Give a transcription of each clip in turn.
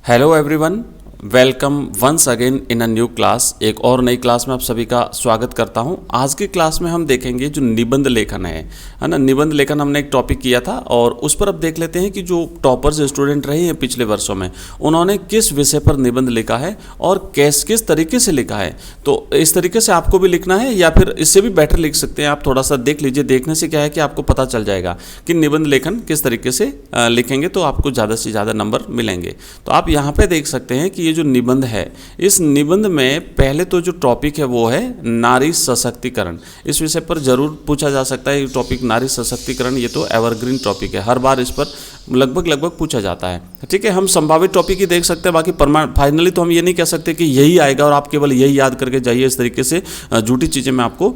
Hello everyone, welcome once again in a new class. एक और नई क्लास में आप सभी का स्वागत करता हूं। आज की क्लास में हम देखेंगे जो निबंध लेखन है ना। निबंध लेखन हमने एक टॉपिक किया था और उस पर अब देख लेते हैं कि जो टॉपर्स स्टूडेंट रहे हैं पिछले वर्षों में, उन्होंने किस विषय पर निबंध लिखा है और किस तरीके से लिखा है। तो इस तरीके से आपको भी लिखना है या फिर इससे भी बेटर लिख सकते हैं। आप थोड़ा सा देख लीजिए, देखने से क्या है कि आपको पता चल जाएगा कि निबंध लेखन किस तरीके से लिखेंगे तो आपको ज़्यादा से ज़्यादा नंबर मिलेंगे। तो आप यहाँ पे देख सकते हैं कि ये जो निबंध है, इस निबंध में पहले तो जो टॉपिक है वो है नारी सशक्तिकरण। इस विषय पर जरूर पूछा जा सकता है ये टॉपिक, नारी सशक्तिकरण। ये तो एवरग्रीन टॉपिक है, हर बार इस पर लगभग पूछा जाता है। ठीक है, हम संभावित टॉपिक ही देख सकते हैं, बाकी फाइनली तो हम ये नहीं कह सकते कि यही आएगा और आप केवल यही याद करके जाइए। इस तरीके से झूठी चीज़ें मैं आपको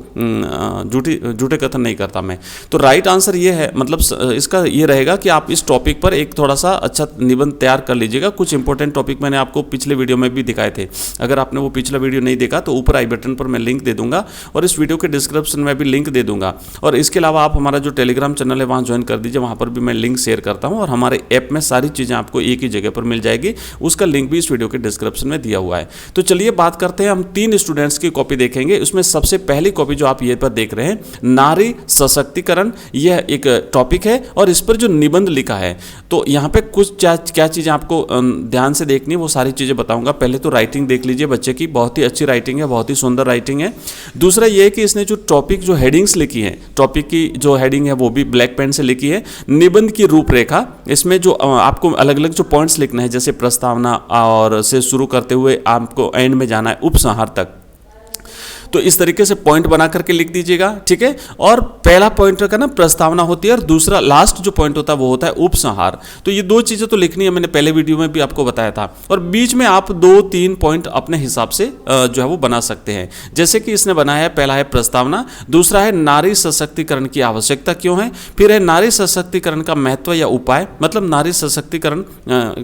झूठे कथन नहीं करता मैं। तो राइट आंसर ये है, मतलब इसका ये रहेगा कि आप इस टॉपिक पर एक थोड़ा सा अच्छा निबंध तैयार कर लीजिएगा। कुछ इंपॉर्टेंट टॉपिक मैंने आपको पिछले वीडियो में भी दिखाए थे। अगर आपने वो पिछला वीडियो नहीं देखा तो ऊपर आई बटन पर मैं लिंक दे दूंगा और इस वीडियो के डिस्क्रिप्शन में भी लिंक दे दूंगा। और इसके अलावा आप हमारा जो टेलीग्राम चैनल है वहाँ ज्वाइन कर दीजिए, वहाँ पर भी मैं लिंक शेयर करता हूँ और हमारे ऐप में सारी चीज़ें आपको एक ही जगह पर मिल जाएगी। उसका लिंक भी इस वीडियो के डिस्क्रिप्शन में दिया हुआ है। तो चलिए बात करते हैं, हम 3 स्टूडेंट्स की कॉपी देखेंगे। उसमें सबसे पहली कॉपी जो आप ये पर देख रहे हैं, नारी सशक्तिकरण, यह एक टॉपिक है और इस पर जो निबंध लिखा है, तो यहाँ पे कुछ क्या चीज़ें आपको ध्यान से देखनी है वो सारी चीज़ें बताऊंगा। पहले तो राइटिंग देख लीजिए बच्चे की, बहुत ही अच्छी राइटिंग है, बहुत ही सुंदर राइटिंग है। दूसरा ये है कि इसने जो टॉपिक जो हेडिंग्स लिखी है, टॉपिक की जो हेडिंग है वो भी ब्लैक पेन से लिखी है। निबंध की रूपरेखा, इसमें जो आपको अलग अलग जो पॉइंट्स लिखना है, जैसे प्रस्तावना और से शुरू करते हुए आपको एंड में जाना है उपसंहार तक, तो इस तरीके से पॉइंट बना करके लिख दीजिएगा। ठीक है, और पहला पॉइंट का ना प्रस्तावना होती है और दूसरा लास्ट जो पॉइंट होता है वो होता है उपसंहार। तो ये 2 चीजें तो लिखनी है, मैंने पहले वीडियो में भी आपको बताया था। और बीच में आप 2-3 पॉइंट अपने हिसाब से जो है वो बना सकते हैं। जैसे कि इसने बनाया है, पहला है प्रस्तावना, दूसरा है नारी सशक्तिकरण की आवश्यकता क्यों है, फिर है नारी सशक्तिकरण का महत्व या उपाय, मतलब नारी सशक्तिकरण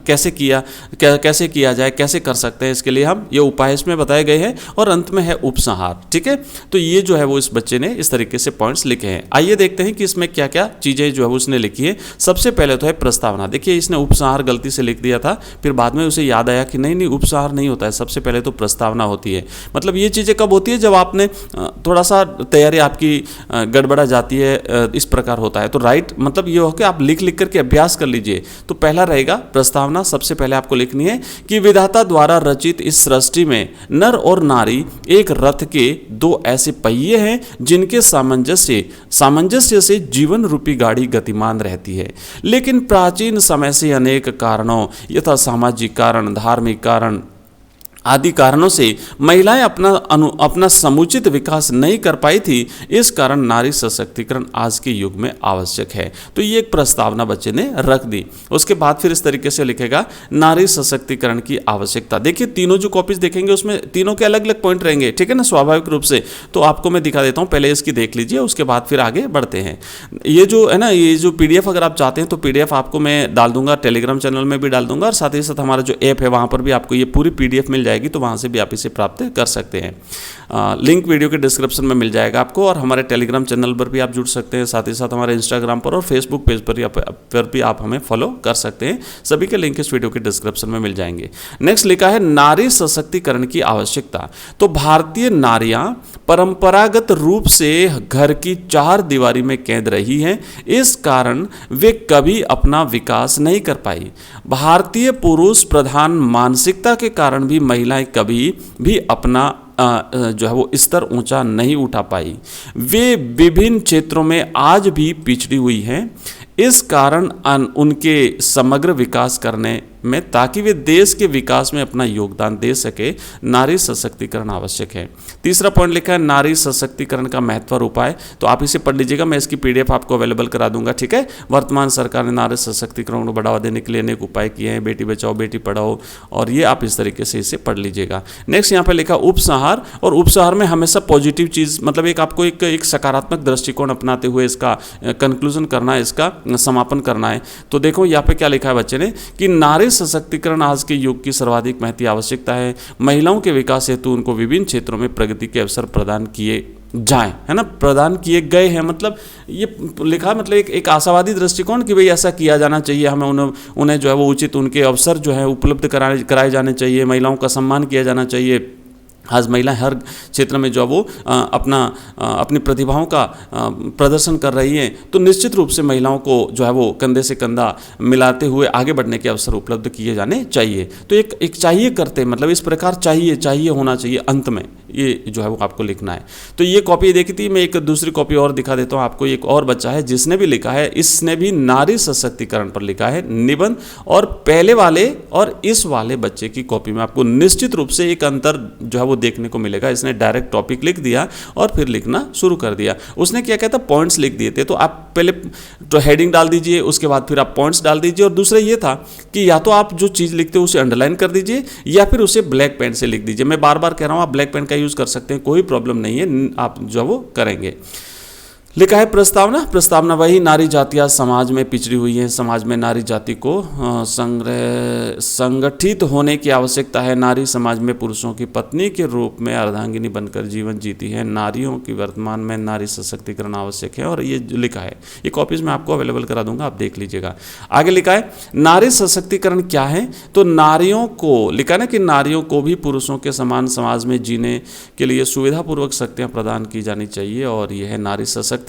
कैसे किया जाए, कैसे कर सकते हैं, इसके लिए हम ये उपाय इसमें बताए गए हैं, और अंत में है उपसंहार। ठीक है, तो ये जो है वो इस बच्चे ने इस तरीके से पॉइंट्स लिखे हैं। आइए देखते हैं कि इसमें क्या क्या चीजें जो है उसने लिखी है। सबसे पहले तो है प्रस्तावना। देखिए, इसने उपसंहार गलती से लिख दिया था, फिर बाद में उसे याद आया कि नहीं उपसंहार नहीं होता है, सबसे पहले तो प्रस्तावना होती है। मतलब ये चीजें कब होती है, जब आपने थोड़ा सा तैयारी आपकी गड़बड़ा जाती है, इस प्रकार होता है। तो राइट मतलब ये हो कि आप लिख करके अभ्यास कर लीजिए। तो पहला रहेगा प्रस्तावना। सबसे पहले आपको लिखनी है कि विधाता द्वारा रचित इस सृष्टि में नर और नारी एक रथ के 2 ऐसे पहिए हैं जिनके सामंजस्य से जीवन रूपी गाड़ी गतिमान रहती है। लेकिन प्राचीन समय से अनेक कारणों, यथा सामाजिक कारण, धार्मिक कारण आदि कारणों से महिलाएं अपना समुचित विकास नहीं कर पाई थी। इस कारण नारी सशक्तिकरण आज के युग में आवश्यक है। तो ये एक प्रस्तावना बच्चे ने रख दी। उसके बाद फिर इस तरीके से लिखेगा नारी सशक्तिकरण की आवश्यकता। देखिए, तीनों जो कॉपीज देखेंगे उसमें तीनों के अलग अलग पॉइंट रहेंगे। ठीक है ना, स्वाभाविक रूप से। तो आपको मैं दिखा देता हूँ, पहले इसकी देख लीजिए, उसके बाद फिर आगे बढ़ते हैं। ये जो है ना, ये जो PDF अगर आप चाहते हैं तो PDF आपको मैं डाल दूंगा, टेलीग्राम चैनल में भी डाल दूंगा, और साथ ही साथ हमारा जो ऐप है वहाँ पर भी आपको ये पूरी PDF मिल जाएगी, तो वहां से भी आप इसे प्राप्त कर सकते हैं। लिंक वीडियो के डिस्क्रिप्शन में मिल जाएगा आपको, और हमारे टेलीग्राम चैनल पर भी आप जुड़ सकते हैं, साथ ही साथ हमारे इंस्टाग्राम पर और फेसबुक पेज पर भी आप हमें फॉलो कर सकते हैं। सभी के लिंक इस वीडियो के डिस्क्रिप्शन में मिल जाएंगे। नेक्स्ट लिखा है नारी सशक्तिकरण की आवश्यकता। तो भारतीय नारियां परंपरागत रूप से घर की 4 दीवारी में कैद रही हैं, इस कारण वे कभी अपना विकास नहीं कर पाई। भारतीय पुरुष प्रधान मानसिकता के कारण भी महिलाएं कभी भी अपना जो है वो स्तर ऊंचा नहीं उठा पाई। वे विभिन्न क्षेत्रों में आज भी पिछड़ी हुई हैं, इस कारण उनके समग्र विकास करने में, ताकि वे देश के विकास में अपना योगदान दे सके, नारी सशक्तिकरण आवश्यक है। तीसरा पॉइंट लिखा है नारी सशक्तिकरण का महत्व और उपाय। तो आप इसे पढ़ लीजिएगा, मैं इसकी PDF आपको अवेलेबल करा दूंगा। ठीक है, वर्तमान सरकार ने नारी सशक्तिकरण को बढ़ावा देने के लिए अनेक उपाय किए हैं, बेटी बचाओ बेटी पढ़ाओ, और ये आप इस तरीके से इसे पढ़ लीजिएगा। नेक्स्ट यहाँ पर लिखा उपसंहार, और उपसंहार में हमेशा पॉजिटिव चीज़, मतलब एक आपको एक सकारात्मक दृष्टिकोण अपनाते हुए इसका कंक्लूजन करना है, इसका समापन करना है। तो देखो यहाँ पे क्या लिखा है बच्चे ने कि नारी सशक्तिकरण आज के युग की सर्वाधिक महती आवश्यकता है। महिलाओं के विकास हेतु उनको विभिन्न क्षेत्रों में प्रगति के अवसर प्रदान किए जाएं, है ना, प्रदान किए गए हैं, मतलब ये लिखा, मतलब एक आशावादी दृष्टिकोण कि भाई ऐसा किया जाना चाहिए, हमें उन्हें जो है वो उचित उनके अवसर जो है उपलब्ध कराए जाने चाहिए, महिलाओं का सम्मान किया जाना चाहिए। आज महिलाएं हर क्षेत्र में जो है वो अपनी प्रतिभाओं का प्रदर्शन कर रही हैं, तो निश्चित रूप से महिलाओं को जो है वो कंधे से कंधा मिलाते हुए आगे बढ़ने के अवसर उपलब्ध किए जाने चाहिए। तो एक चाहिए करते, मतलब इस प्रकार चाहिए होना चाहिए, अंत में ये जो है वो आपको लिखना है। तो ये कॉपी देखी थी, मैं एक दूसरी कॉपी और दिखा देता हूँ आपको। एक और बच्चा है जिसने भी लिखा है, इसने भी नारी सशक्तिकरण पर लिखा है निबंध, और पहले वाले और इस वाले बच्चे की कॉपी में आपको निश्चित रूप से एक अंतर जो है वो देखने को मिलेगा। इसने डायरेक्ट टॉपिक लिख दिया और फिर लिखना शुरू कर दिया। उसने क्या कहता, पॉइंट्स लिख दिए थे, तो आप पहले तो हेडिंग डाल दीजिए, उसके बाद फिर आप पॉइंट्स डाल दीजिए, और दूसरा ये था कि या तो आप जो चीज़ लिखते हो उसे अंडरलाइन कर दीजिए या फिर उसे ब्लैक पेन से लिख दीजिए। मैं बार बार कह रहा हूँ, आप ब्लैक पेन का यूज़ कर सकते हैं, कोई प्रॉब्लम नहीं है, आप जो वो करेंगे। लिखा है प्रस्तावना वही नारी जातियाँ समाज में पिछड़ी हुई हैं, समाज में नारी जाति को संगठित होने की आवश्यकता है। नारी समाज में पुरुषों की पत्नी के रूप में अर्धांगिनी बनकर जीवन जीती है। नारियों की वर्तमान में नारी सशक्तिकरण आवश्यक है, और ये लिखा है, ये कॉपीज में आपको अवेलेबल करा दूंगा, आप देख लीजिएगा। आगे लिखा है नारी सशक्तिकरण क्या है, तो नारियों को लिखा है ना कि नारियों को भी पुरुषों के समान समाज में जीने के लिए सुविधापूर्वक शक्तियाँ प्रदान की जानी चाहिए, और यह है नारी सशक्तिकरण।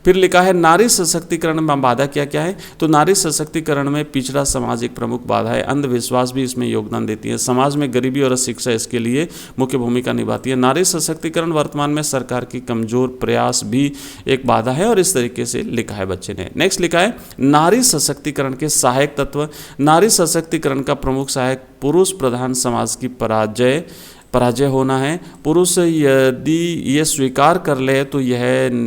फिर लिखा है नारी सशक्तिकरण में बाधा क्या क्या है, तो नारी सशक्तिकरण में पिछड़ा समाज एक प्रमुख बाधा है, अंधविश्वास भी इसमें योगदान देती है, समाज में गरीबी और अशिक्षा इसके लिए मुख्य भूमिका निभाती है। नारी सशक्तिकरण वर्तमान में सरकार की कमजोर प्रयास भी एक बाधा है, और इस तरीके से लिखा है बच्चे ने। नेक्स्ट लिखा है नारी सशक्तिकरण के सहायक तत्व। नारी सशक्तिकरण का प्रमुख सहायक पुरुष प्रधान समाज की पराजय होना है। पुरुष यदि ये स्वीकार कर ले तो यह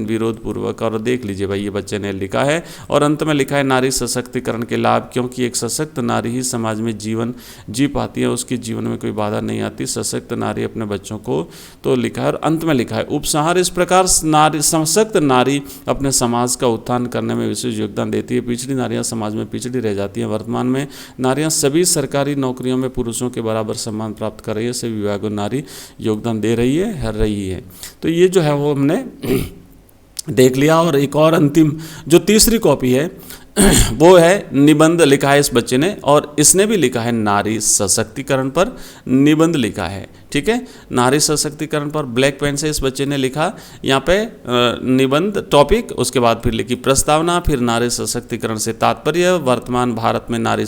विरोध पूर्वक, और देख लीजिए भाई ये बच्चे ने लिखा है। और अंत में लिखा है नारी सशक्तिकरण के लाभ, क्योंकि एक सशक्त नारी ही समाज में जीवन जी पाती है, उसके जीवन में कोई बाधा नहीं आती। सशक्त नारी अपने बच्चों को, तो लिखा है, और अंत में लिखा है उपसंहार, इस प्रकार सशक्त नारी अपने समाज का उत्थान करने में विशेष योगदान देती है। पिछड़ी नारियाँ समाज में पिछड़ी रह जाती हैं। वर्तमान में नारियाँ सभी सरकारी नौकरियों में पुरुषों के बराबर सम्मान प्राप्त कर रही है, सभी विभागों नारी योगदान दे रही है, हर रही है। तो ये जो है वो हमने देख लिया। और एक और अंतिम जो तीसरी कॉपी है वो है निबंध लिखा है इस बच्चे ने, और इसने भी लिखा है नारी सशक्तिकरण पर निबंध लिखा है। ठीक है, नारी सशक्तिकरण पर ब्लैक पेन से इस बच्चे ने लिखा यहाँ पे निबंध टॉपिक, उसके बाद फिर लिखी प्रस्तावना, फिर नारी सशक्तिकरण से तात्पर्य, वर्तमान भारत में नारी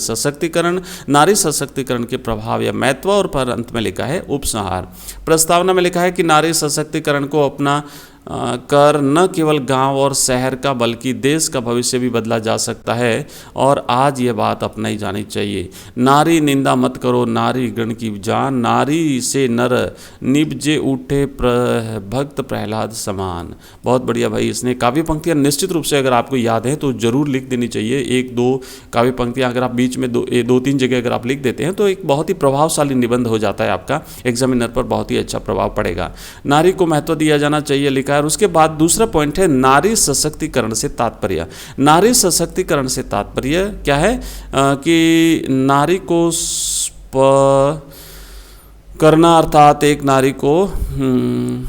सशक्तिकरण के प्रभाव या महत्व, और पर अंत में लिखा है उपसंहार। प्रस्तावना में लिखा है कि नारी सशक्तिकरण को अपना कर न केवल गांव और शहर का बल्कि देश का भविष्य भी बदला जा सकता है, और आज ये बात अपनाई जानी चाहिए। नारी निंदा मत करो, नारी गण की जान, नारी से नर निपजे उठे भक्त प्रहलाद समान। बहुत बढ़िया भाई, इसने काव्य पंक्तियाँ निश्चित रूप से अगर आपको याद है तो जरूर लिख देनी चाहिए। एक दो काव्य पंक्तियाँ अगर आप बीच में दो तीन जगह अगर आप लिख देते हैं तो एक बहुत ही प्रभावशाली निबंध हो जाता है, आपका एग्जामिनर पर बहुत ही अच्छा प्रभाव पड़ेगा। नारी को महत्व दिया जाना चाहिए लिखा। और उसके बाद दूसरा पॉइंट है नारी सशक्तिकरण से तात्पर्य। नारी सशक्तिकरण से तात्पर्य क्या है कि नारी को करना, अर्थात एक नारी को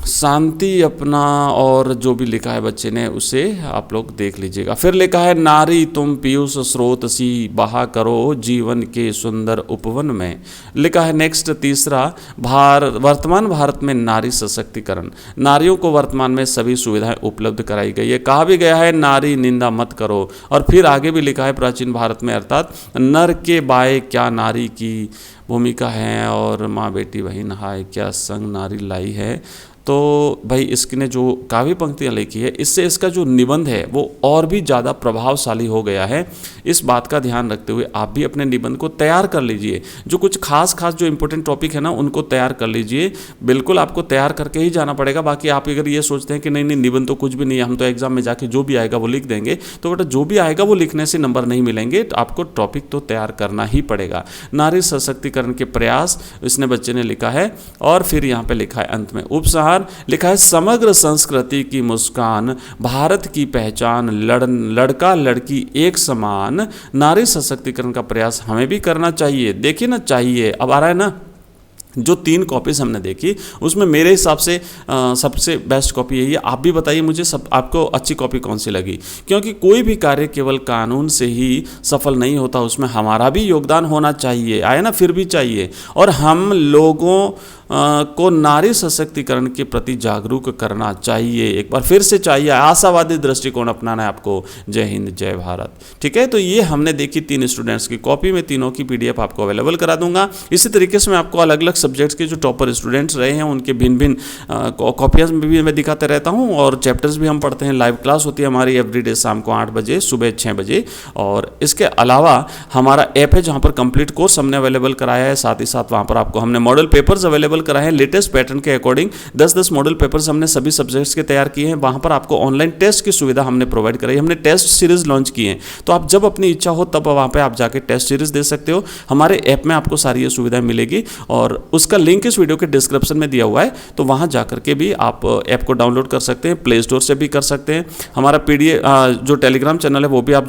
शांति अपना, और जो भी लिखा है बच्चे ने उसे आप लोग देख लीजिएगा। फिर लिखा है नारी तुम पीयूष स्रोत सी बहा करो जीवन के सुंदर उपवन में। लिखा है नेक्स्ट तीसरा वर्तमान भारत में नारी सशक्तिकरण। नारियों को वर्तमान में सभी सुविधाएं उपलब्ध कराई गई है। कहा भी गया है नारी निंदा मत करो, और फिर आगे भी लिखा है प्राचीन भारत में अर्थात नर के बाए क्या नारी की भूमिका है, और माँ बेटी बहन हाय क्या संग नारी लाई है। तो भाई इसने जो काव्य पंक्तियाँ लिखी है इससे इसका जो निबंध है वो और भी ज़्यादा प्रभावशाली हो गया है। इस बात का ध्यान रखते हुए आप भी अपने निबंध को तैयार कर लीजिए। जो कुछ खास जो इंपॉर्टेंट टॉपिक है ना उनको तैयार कर लीजिए। बिल्कुल आपको तैयार करके ही जाना पड़ेगा। बाकी आप अगर ये सोचते हैं कि नहीं निबंध तो कुछ भी नहीं है, हम तो एग्जाम में जाके जो भी आएगा वो लिख देंगे, तो बेटा जो भी आएगा वो लिखने से नंबर नहीं मिलेंगे। तो आपको टॉपिक तो तैयार करना ही पड़ेगा। नारी सशक्तिकरण के प्रयास इसने बच्चे ने लिखा है, और फिर यहाँ पे लिखा है अंत में उपसंहार। लिखा है समग्र संस्कृति की मुस्कान, भारत की पहचान, लड़का लड़की एक समान। नारी सशक्तिकरण का प्रयास हमें भी करना चाहिए। देखिए ना, चाहिए अब आ रहा है ना, जो 3 कॉपीज़ हमने देखी उसमें मेरे हिसाब से सबसे बेस्ट कॉपी यही है। आप भी बताइए मुझे सब आपको अच्छी कॉपी कौन सी लगी, क्योंकि कोई भी कार्य केवल कानून से ही सफल नहीं होता, उसमें हमारा भी योगदान होना चाहिए, आए ना, फिर भी चाहिए। और हम लोगों को नारी सशक्तिकरण के प्रति जागरूक करना चाहिए, एक बार फिर से चाहिए, आशावादी दृष्टिकोण अपनाना है आपको। जय हिंद, जय भारत। ठीक है, तो ये हमने देखी 3 स्टूडेंट्स की कॉपी में, तीनों की PDF आपको अवेलेबल करा दूंगा। इसी तरीके से मैं आपको अलग अलग सब्जेक्ट्स के जो टॉपर स्टूडेंट्स रहे हैं उनके भिन्न भिन्न कॉपियाँ भी मैं दिखाते रहता हूँ, और चैप्टर्स भी हम पढ़ते हैं। लाइव क्लास होती है हमारी एवरीडे शाम को 8 बजे, सुबह 6 बजे। और इसके अलावा हमारा ऐप है जहाँ पर कंप्लीट कोर्स हमने अवेलेबल कराया है, साथ ही साथ वहाँ पर आपको हमने मॉडल पेपर्स अवेलेबल कराए हैं लेटेस्ट पैटर्न के अकॉर्डिंग। 10-10 मॉडल पेपर्स हमने सभी सब्जेक्ट्स के तैयार किए हैं। वहाँ पर आपको ऑनलाइन टेस्ट की सुविधा हमने प्रोवाइड कराई, हमने टेस्ट सीरीज लॉन्च की है, तो आप जब अपनी इच्छा हो तब वहाँ पे आप जाके टेस्ट सीरीज दे सकते हो। हमारे ऐप में आपको सारी ये सुविधाएं मिलेगी, और उसका लिंक इस वीडियो के डिस्क्रिप्शन में दिया हुआ है, तो वहाँ जाकर के भी आप ऐप को डाउनलोड कर सकते हैं, प्ले स्टोर से भी कर सकते हैं। हमारा PDF जो टेलीग्राम चैनल है वो भी आप